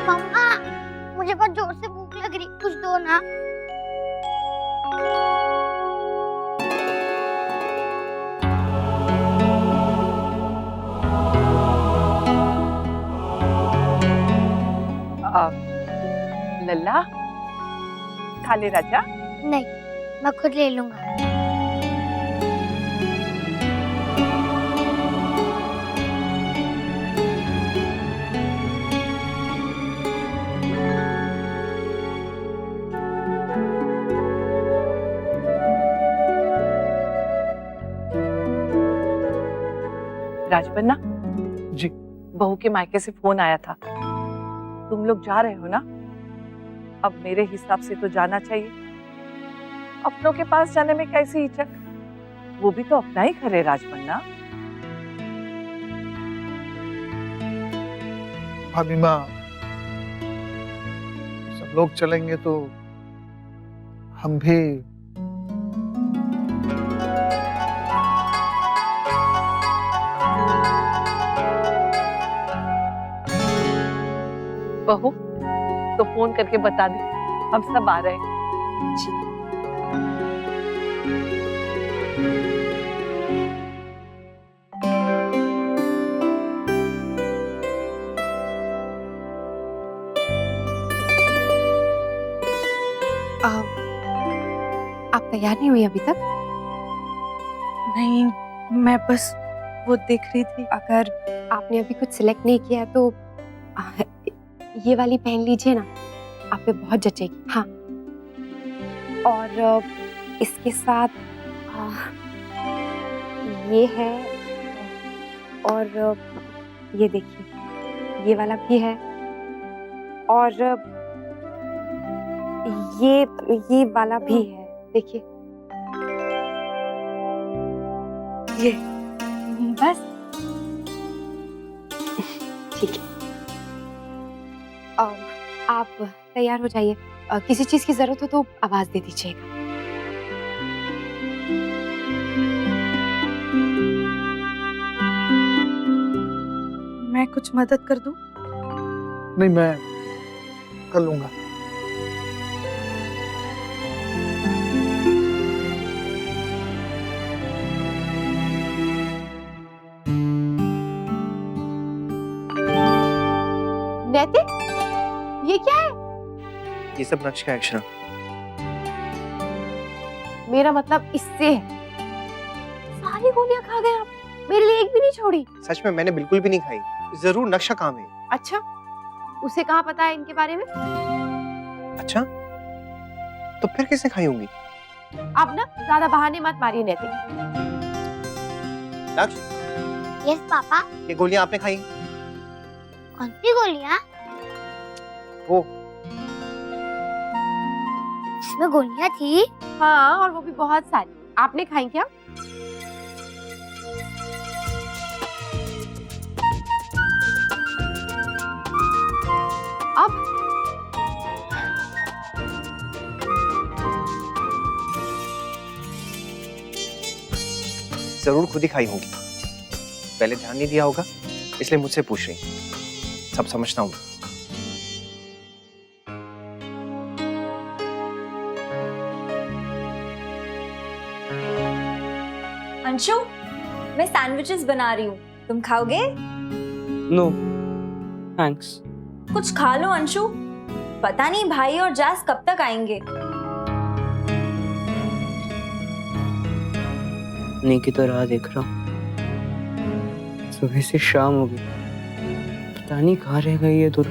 मम्मा, मुझे बहुत जोर से भूख लग रही, कुछ दो ना। लल्ला, खा ले राजा। नहीं, मैं खुद ले लूंगा। राजबन्ना जी। बहू के मायके से फोन आया था, तुम लोग जा रहे हो ना? अब मेरे हिसाब से तो जाना चाहिए। अपनों के पास जाने में कैसी हिचक, वो भी तो अपना ही घर है राजबन्ना। भाभी माँ, सब लोग चलेंगे तो हम भी। बहू तो फोन करके बता दे, हम सब आ रहे हैं। जी। आप तैयार नहीं हुई अभी तक? नहीं, मैं बस वो देख रही थी। अगर आपने अभी कुछ सिलेक्ट नहीं किया है तो ये वाली पहन लीजिए ना, आप पे बहुत जचेगी। हाँ, और इसके साथ ये है, और ये देखिए ये वाला भी है, और ये वाला भी है, देखिए। ये बस ठीक है। आप तैयार हो जाइए, किसी चीज की जरूरत हो तो आवाज दे दीजिएगा। मैं कुछ मदद कर दूं? नहीं, मैं कर लूंगा। नैतिक, ये क्या है? ये सब नक्श का एक्शन। मेरा मतलब इससे है। सारी गोलियां खा गए आप, मेरे लिए एक भी नहीं छोड़ी। सच में मैंने बिल्कुल भी नहीं खाई, जरूर नक्शा काम है। अच्छा, उसे कहाँ पता है इनके बारे में? अच्छा, तो फिर किसने खाई होंगी? आप ना ज्यादा बहाने मत मारिए नैतिक। नक्श, यस पापा। ये गोलियां आपने खाई? कौन सी गोलियां? वो इसमें गोलियां थी? हाँ, और वो भी बहुत सारी। आपने खाई क्या? अब जरूर खुद ही खाई होगी, पहले ध्यान नहीं दिया होगा इसलिए मुझसे पूछ रही। सब समझता हूँ। अंशु, मैं सैंडविचेस बना रही हूँ, तुम खाओगे? No thanks. कुछ खा लो अंशु, पता नहीं भाई और जैस कब तक आएंगे। नहीं की तो राह देख रहा हूँ, सुबह से शाम हो गई, पता नहीं कहाँ रह गई ये दूर।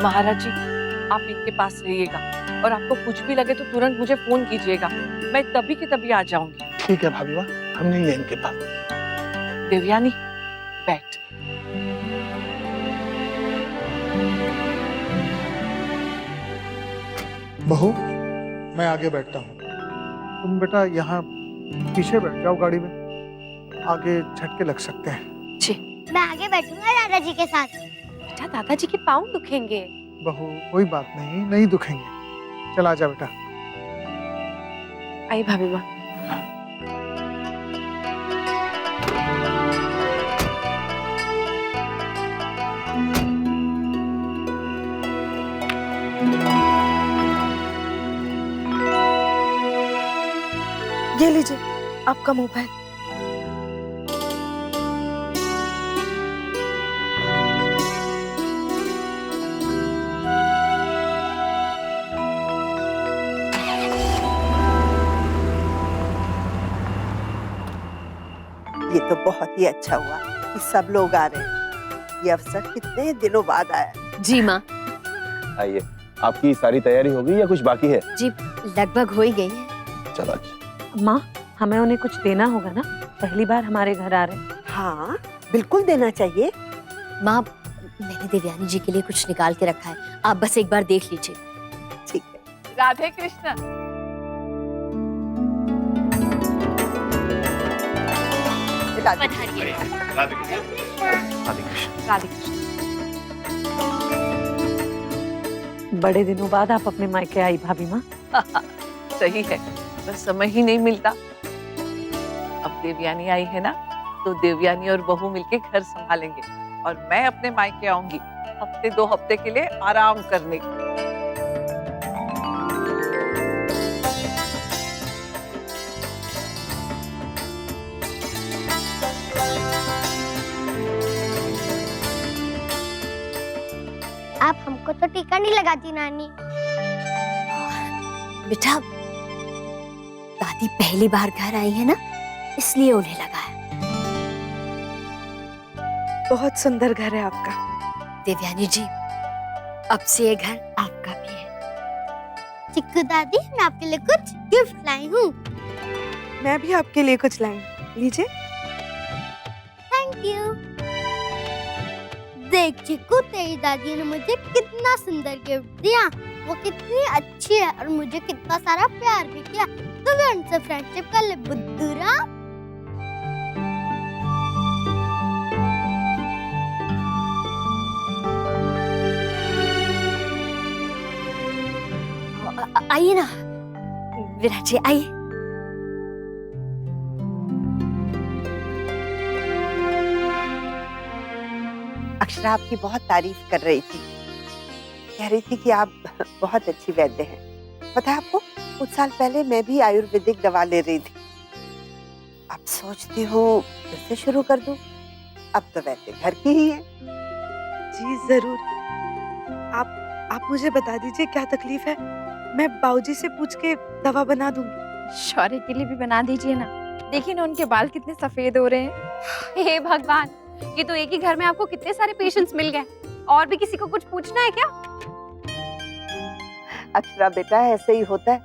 महाराज जी, आप इनके पास रहिएगा और आपको कुछ भी लगे तो तुरंत मुझे फोन कीजिएगा, मैं तभी की तभी आ जाऊंगी। ठीक है भाभी माँ, हम नहीं है इनके पास। देवयानी, बैठ। बहू, मैं आगे बैठता हूँ, तुम बेटा यहाँ पीछे बैठ जाओ गाड़ी में, आगे झटके लग सकते हैं। जी। मैं आगे बैठूंगा दादाजी के साथ। बेटा, दादाजी के पाँव दुखेंगे। बहू, कोई बात नहीं, नहीं दुखेंगे। चल आजा बेटा। आई भाभी माँ। ये लीजिए आपका मोबाइल। ये तो बहुत ही अच्छा हुआ कि सब लोग आ रहे हैं। ये अवसर कितने दिनों बाद आया। जी माँ। आइए, आपकी सारी तैयारी हो गई या कुछ बाकी है? जी लगभग हो ही गई है। चलो अच्छा। माँ, हमें उन्हें कुछ देना होगा ना, पहली बार हमारे घर आ रहे हैं। हाँ बिल्कुल देना चाहिए। माँ, मैंने देवयानी जी के लिए कुछ निकाल के रखा है, आप बस एक बार देख लीजिए। ठीक है। राधे कृष्ण। राधे कृष्ण। राधे कृष्ण। बड़े दिनों बाद आप अपने मायके आई भाभी माँ। सही है, बस समय ही नहीं मिलता। अब देवयानी आई है ना, तो देवयानी और बहू मिलके घर संभालेंगे और मैं अपने मायके आऊंगी हफ्ते 2 हफ्ते के लिए आराम करने। आप हमको तो टीका नहीं लगाती नानी। बेटा, दादी पहली बार घर आई है ना, इसलिए उन्हें लगा है। बहुत सुंदर घर है आपका। देवयानी जी, अब से ये घर आपका भी है। चिक्कू दादी, मैं आपके लिए कुछ गिफ्ट लाई हूँ। मैं भी आपके लिए कुछ लाई हूँ, लीजिए। Thank you. देख चिक्कू, तेरी दादी ने मुझे कितना सुंदर गिफ्ट दिया। वो कितनी अच्छी है और मुझे कितना सारा प्यार भी किया। तो भी उनसे फ्रेंडशिप कर ले बुद्धूरा। आइए ना विराट जी, आइए। अक्षरा आपकी बहुत तारीफ कर रही थी, कह रही थी कि आप बहुत अच्छी वैद्य हैं। पता है आपको, कुछ साल पहले मैं भी आयुर्वेदिक दवा ले रही थी। अब सोचती हूँ फिर से शुरू कर दूं। अब तो वैद्य घर की ही है। जी जरूर। आप मुझे बता दीजिए क्या तकलीफ है, मैं बाबूजी से पूछ के दवा बना दूंगी। शौर्य के लिए भी बना दीजिए ना, देखिए ना उनके बाल कितने सफेद हो रहे हैं। हे भगवान, ये तो एक ही घर में आपको कितने सारे पेशेंट्स मिल गए, और भी किसी को कुछ पूछना है क्या? अक्षरा बेटा, ऐसे ही होता है,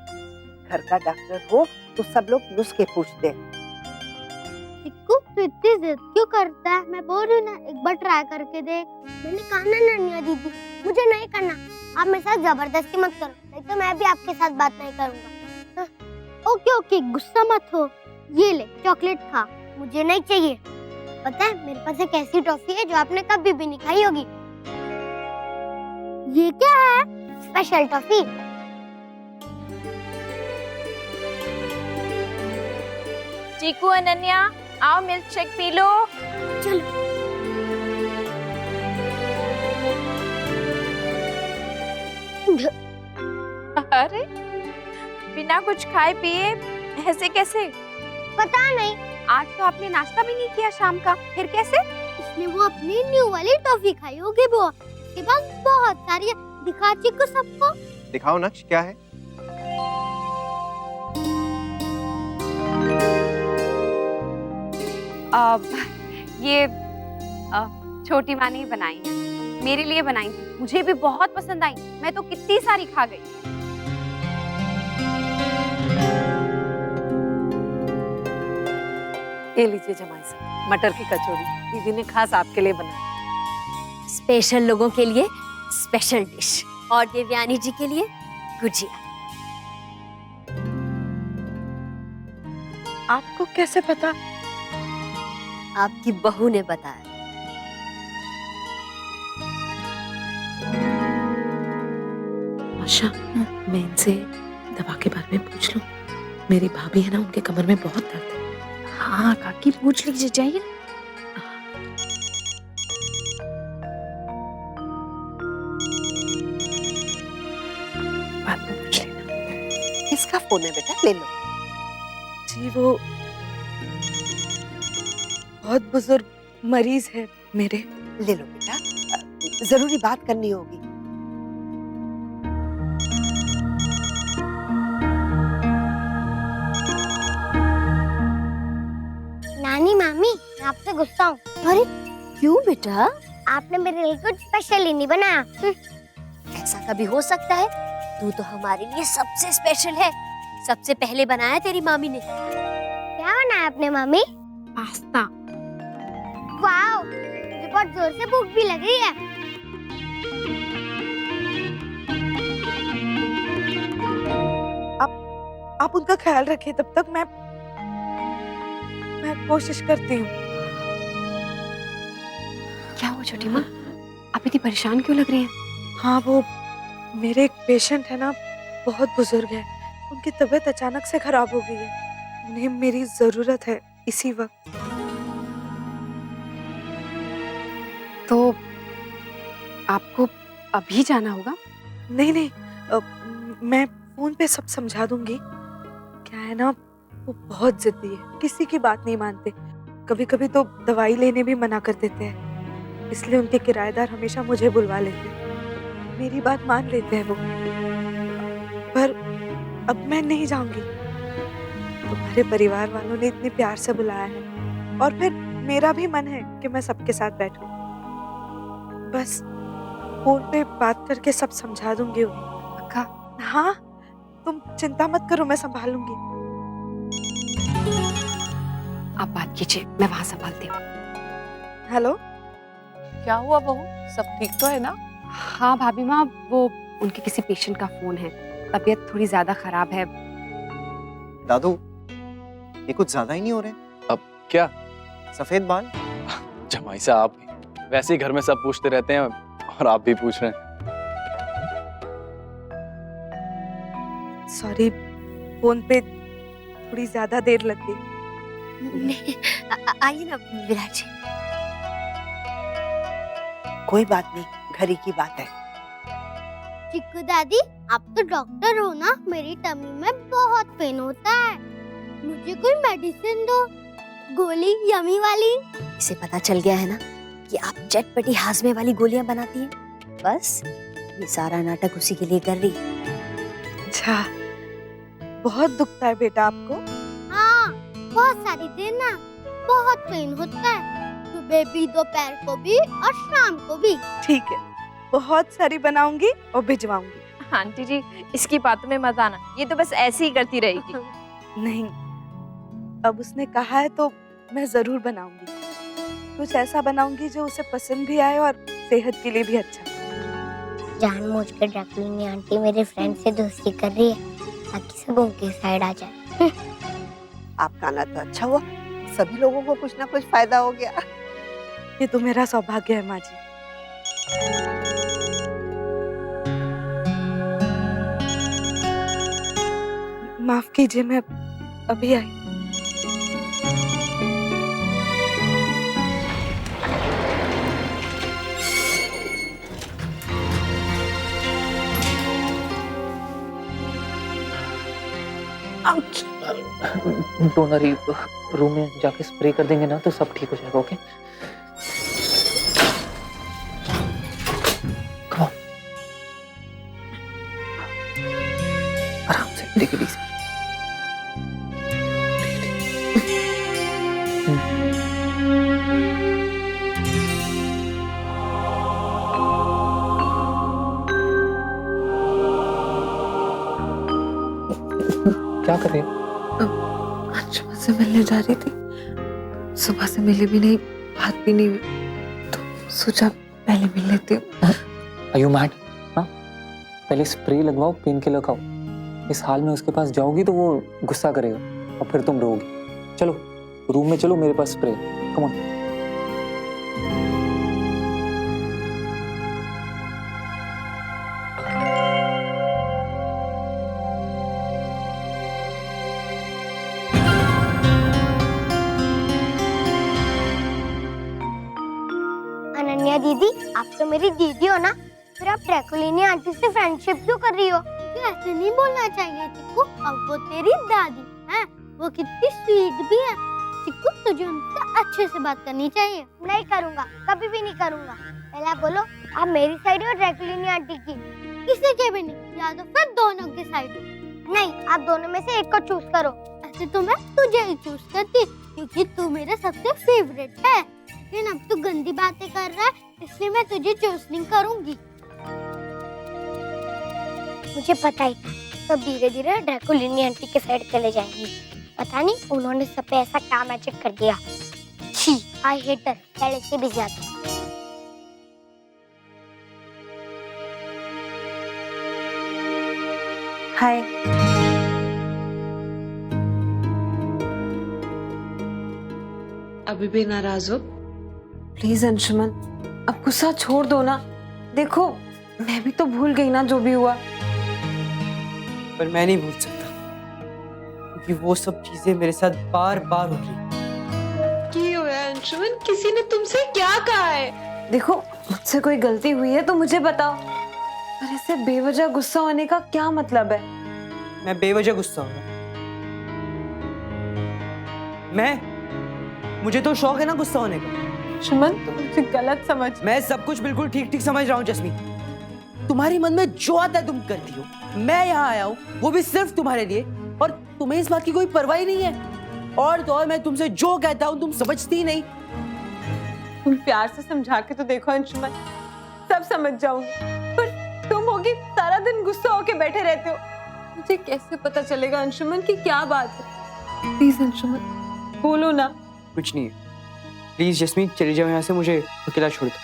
घर का डॉक्टर हो तो सब लोग नुस्खे पूछते हैं। चिक्कू, तू इतनी जिद क्यों करता है? मैं बोल रही हूँ ना, एक बार ट्राई करके देख। मैंने कहा ना नानिया दीदी, मुझे नहीं करना। आप मेरे साथ जबरदस्ती मत करो, नहीं तो मैं भी आपके साथ बात नहीं करूँगा। ओके ओके, गुस्सा मत हो। ये ले चॉकलेट खा, मुझे नहीं चाहिए। पता है मेरे पास एक ऐसी टॉफी है जो आपने कभी भी नहीं खाई होगी। ये क्या है? Special toffee. चीकू, अनन्या, आओ मिल्क शेक पी लो। चलो। अरे बिना कुछ खाए पिए ऐसे कैसे? पता नहीं, आज तो आपने नाश्ता भी नहीं किया शाम का, फिर कैसे? इसने वो अपनी न्यू वाली टॉफी खाई होगी। वो इसके पास बहुत सारी है, दिखा चिक्कू सबको। दिखाओ नक्श, क्या है? ये छोटी माँ ने बनाई है, मेरे लिए बनाई थी, मुझे भी बहुत पसंद आई, मैं तो कितनी सारी खा गई। ये लीजिए जमाई साहब, मटर की कचौरी दीदी ने खास आपके लिए बनाई। स्पेशल लोगों के लिए स्पेशल डिश, और देवयानी जी के लिए गुजिया। आपको कैसे पता? आपकी बहू ने बताया। आशा, मैं इनसे दवा के बारे में पूछ लूं? मेरी भाभी है ना, उनके कमर में बहुत दर्द है। हाँ काकी पूछ लीजिए, जाइए ना। बाद में पूछ लेना। किसका फोन है बेटा, ले लो। जी वो बहुत बुजुर्ग मरीज है मेरे। ले लो बेटा, जरूरी बात करनी होगी। नानी मामी, मैं आपसे गुस्सा हूँ। अरे क्यों बेटा? आपने मेरे लिए कुछ स्पेशल ही नहीं बनाया। ऐसा कभी हो सकता है? तू तो हमारे लिए सबसे स्पेशल है। सबसे पहले बनाया तेरी मामी ने। क्या बनाया आपने मामी? पास्ता। वाओ, मुझे बहुत जोर से भूख भी लग रही है। आप उनका ख्याल रखिए, तब तक मैं कोशिश करती हूँ। क्या हुआ छोटी माँ, आप इतनी परेशान क्यों लग रही हैं? हाँ वो मेरे एक पेशेंट है ना, बहुत बुजुर्ग है। उनकी तबीयत अचानक से खराब हो गई है। उन्हें मेरी जरूरत है इसी वक्त। तो आपको अभी जाना होगा? नहीं नहीं, मैं फोन पे सब समझा दूंगी। क्या है ना, वो बहुत जिद्दी है, किसी की बात नहीं मानते। कभी कभी तो दवाई लेने भी मना कर देते हैं। इसलिए उनके किराएदार हमेशा मुझे बुलवा लेते हैं। मेरी बात मान लेते हैं वो। पर अब मैं नहीं जाऊंगी। तुम्हारे परिवार वालों ने इतने प्यार से बुलाया है, और फिर मेरा भी मन है कि मैं सबके साथ बैठूं। बस फोन पे बात करके सब समझा दूंगी उन्हें। पक्का? हाँ, तुम चिंता मत करो, मैं संभालूंगी। आप बात कीजिए, मैं वहां संभालती हूँ। हेलो, क्या हुआ बहू, सब ठीक तो है ना? हाँ भाभी माँ, वो उनके किसी पेशेंट का फोन है। तबीयत थोड़ी ज्यादा खराब है। दादू, ये कुछ ज्यादा ही नहीं हो रहे? अब क्या? सफेद बाल? जमाई साहब, वैसे ही घर में सब पूछते रहते हैं और आप भी पूछ रहे हैं। सॉरी, फोन पे थोड़ी ज्यादा देर लग गई। नहीं, आइए ना विराट जी। कोई बात नहीं, घर ही की बात है। चिक्कू दादी, आप तो डॉक्टर हो ना, मेरी टमी में बहुत पेन होता है। मुझे कोई मेडिसिन दो, गोली यमी वाली। इसे पता चल गया है ना कि आप चटपटी हाजमे वाली गोलियां बनाती हैं। बस ये सारा नाटक उसी के लिए कर रही है। अच्छा, बहुत दुखता है बेटा आपको? हाँ, बहुत सारी देना, बहुत पेन होता है। सुबह भी, दोपहर को भी और शाम को भी। ठीक है, बहुत सारी बनाऊंगी और भिजवाऊंगी। आंटी जी, इसकी बातों में मत आना, ये तो बस ऐसे ही करती रहेगी। नहीं, अब उसने कहा है तो मैं जरूर बनाऊंगी। कुछ ऐसा बनाऊंगी जो उसे पसंद भी आए और सेहत के लिए भी अच्छा। जानबूझ कर जैकलीन आंटी मेरे फ्रेंड से दोस्ती कर रही है ताकि सब उनके साइड आ जाए। आपका आना तो अच्छा हुआ, सभी लोगों को कुछ ना कुछ फायदा हो गया। ये तो मेरा सौभाग्य है माँ जी। माफ कीजिए, मैं अभी आई। डोंट वरी, रूम में जाके स्प्रे कर देंगे ना तो सब ठीक हो जाएगा। ओके, कम ऑन, आराम से, टेक इट इजी। क्या कर रही हो? अंशुमन से मिलने जा रही थी। सुबह से मिले भी नहीं, बात भी नहीं हुई, तो सोचा पहले मिल लेती हूँ। Are you mad? हाँ? पहले स्प्रे लगवाओ, पेन किलर खाओ। इस हाल में उसके पास जाओगी तो वो गुस्सा करेगा और फिर तुम रोओगी। चलो रूम में चलो, मेरे पास स्प्रे। Come on. दीदी आप तो मेरी दीदी हो ना, फिर आप ड्रैकुलिनी आंटी से फ्रेंडशिप क्यों कर रही हो? क्यों ऐसे नहीं बोलना चाहिए चिक्कू, अब वो तेरी दादी है, वो कितनी स्वीट भी है। चिक्कू तुझे उनसे अच्छे से बात करनी चाहिए। नहीं करूँगा, कभी भी नहीं करूँगा। पहले आप बोलो आप मेरी साइड हो ड्रैकुलिनी आंटी की? किसी के भी नहीं, या तो फिर दोनों की साइड हो। नहीं, आप दोनों में से एक को चूज करो। ऐसे तो मैं तुझे ही चूज करती क्योंकि तू मेरा सबसे फेवरेट है, लेकिन अब तू गंदी बातें कर रहा है इसलिए मैं तुझे चूज नहीं करूंगी। मुझे पता ही था सब धीरे धीरे ड्रैकुलिनी आंटी के साइड चले जाएंगी। पता नहीं उन्होंने सब पे ऐसा क्या मैजिक कर दिया। छी, आई हेट हर, पहले से भी ज्यादा। हाय। अभी भी नाराज हो? प्लीज अंशुमन, अब गुस्सा छोड़ दो ना। देखो मैं भी तो भूल गई ना जो भी हुआ। पर मैं नहीं भूल सकता क्योंकि वो सब चीजें मेरे साथ बार बार हो रही। क्या हुआ अंशुमन? किसी ने तुमसे क्या कहा है? देखो मुझसे कोई गलती हुई है तो मुझे बताओ, पर ऐसे बेवजह गुस्सा होने का क्या मतलब है? मैं बेवजह गुस्सा हो रहा हूं? मुझे तो शौक है ना गुस्सा होने का। अंशुमन तुम मुझे गलत समझ। मैं सब कुछ बिल्कुल ठीक ठीक समझ रहा हूँ जस्मीन। तुम्हारे मन में जो आता है तुम करती हो। मैं यहाँ आया हूँ वो भी सिर्फ तुम्हारे लिए, और तुम्हें इस बात की कोई परवाह ही नहीं है। और तो और मैं तुमसे जो कहता हूँ तुम समझती ही नहीं। तुम प्यार से समझा के तो देखो अंशुमन, सब समझ जाऊंगी। पर तुम होगी सारा दिन गुस्सा होके बैठे रहते हो। मुझे कैसे पता चलेगा अंशुमन की क्या बात है? प्लीज अंशुमन बोलो ना। कुछ नहीं है, प्लीज जस्मीन चले जाओ यहाँ से, मुझे अकेला छोड़ दो।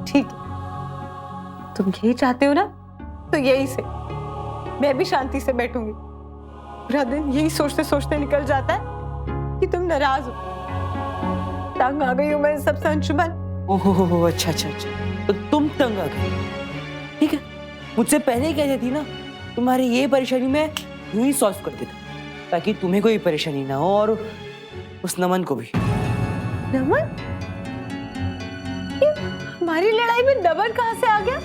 ठीक है, तुम यही चाहते हो ना, तो यही से मैं भी शांति से बैठूंगी। पूरा दिन यही सोचते सोचते निकल जाता है कि तुम नाराज हो। तंग आ गई हूँ मैं सबसे अंशुमन। ओहो अच्छा अच्छा अच्छा, तो तुम तंग आ गई। ठीक है, मुझसे पहले ही कह देती ना, तुम्हारी ये परेशानी मैं यूं ही सॉल्व कर देता ताकि तुम्हें कोई परेशानी ना हो और उस नमन को भी। नमन? हमारी लड़ाई में नमन कहाँ से आ गया?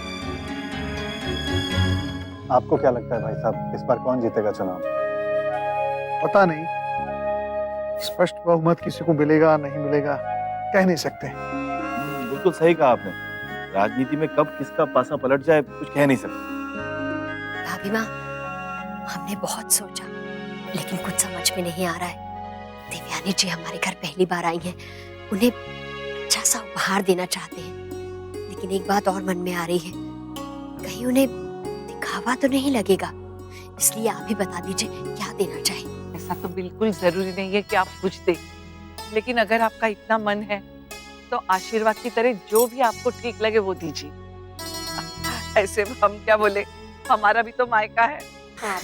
आपको क्या लगता है भाई साहब, इस बार कौन जीतेगा चुनाव? पता नहीं, स्पष्ट बहुमत किसी को मिलेगा नहीं मिलेगा कह नहीं सकते। बिल्कुल सही कहा आपने, राजनीति में कब किसका पासा पलट जाए कुछ कह नहीं सकते। भाभी माँ, हमने बहुत सोचा लेकिन कुछ समझ में नहीं आ रहा है। देवयानी जी हमारे घर पहली बार आई हैं, उन्हें अच्छा सा उपहार देना चाहते हैं, लेकिन एक बात और मन में आ रही है, कहीं उन्हें दिखावा तो नहीं लगेगा, इसलिए आप ही बता दीजिए क्या देना चाहिए। ऐसा तो बिल्कुल जरूरी नहीं है कि आप कुछ दें, लेकिन अगर आपका इतना मन है तो आशीर्वाद की तरह जो भी आपको ठीक लगे वो दीजिए। ऐसे हम क्या बोले, हमारा भी तो मायका है। हाँ,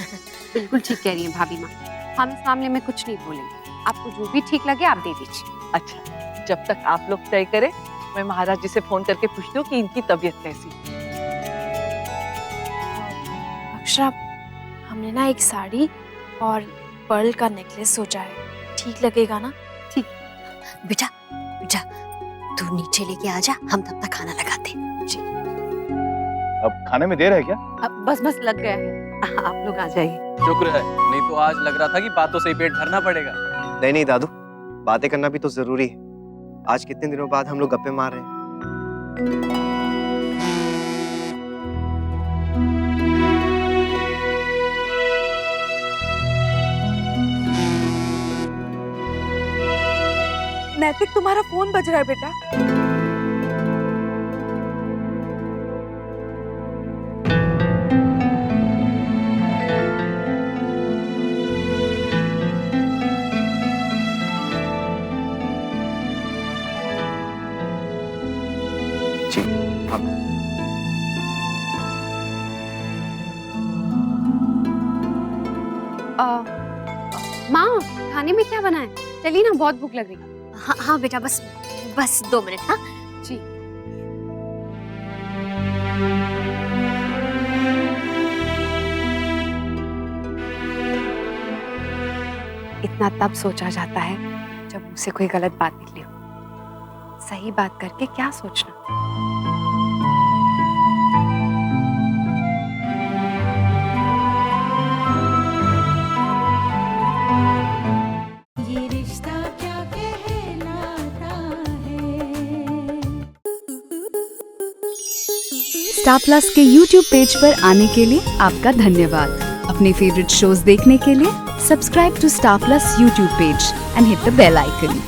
बिल्कुल ठीक कह रही हैं भाभी माँ, हम इस मामले में कुछ नहीं बोलेंगे। आपको जो भी ठीक लगे आप दे दीजिए। अच्छा, जब तक आप लोग तय करें मैं महाराज जी से फोन करके पूछती हूँ कि इनकी तबीयत कैसी। अक्षरा, हमने ना एक साड़ी और पर्ल का नेकलेस सोचा है, ठीक लगेगा ना? ठीक। बेटा बेटा तू नीचे लेके आ जा, हम तब तक खाना लगाते हैं। जी। अब खाने में देर है क्या? अब बस लग गया है, आप लोग आ जाइए। शुक्र है, नहीं तो आज लग रहा था कि बातों से ही पेट भरना पड़ेगा। नहीं दादू, बातें करना भी तो जरूरी है। आज कितने दिनों बाद हम लोग गप्पे मार रहे हैं। नैतिक, तुम्हारा फोन बज रहा है बेटा। जी हाँ। माँ, खाने में क्या बना है? चलिए ना, बहुत भूख लग रही है। हाँ हाँ बेटा, बस 2 मिनट। हाँ जी। इतना तब सोचा जाता है जब मुझसे कोई गलत बात निकली हो। सही बात करके क्या सोचना। ये रिश्ता क्या कहलाता है। स्टार प्लस के YouTube पेज पर आने के लिए आपका धन्यवाद। अपने फेवरेट शोज देखने के लिए subscribe to Star Plus YouTube page and hit the bell icon.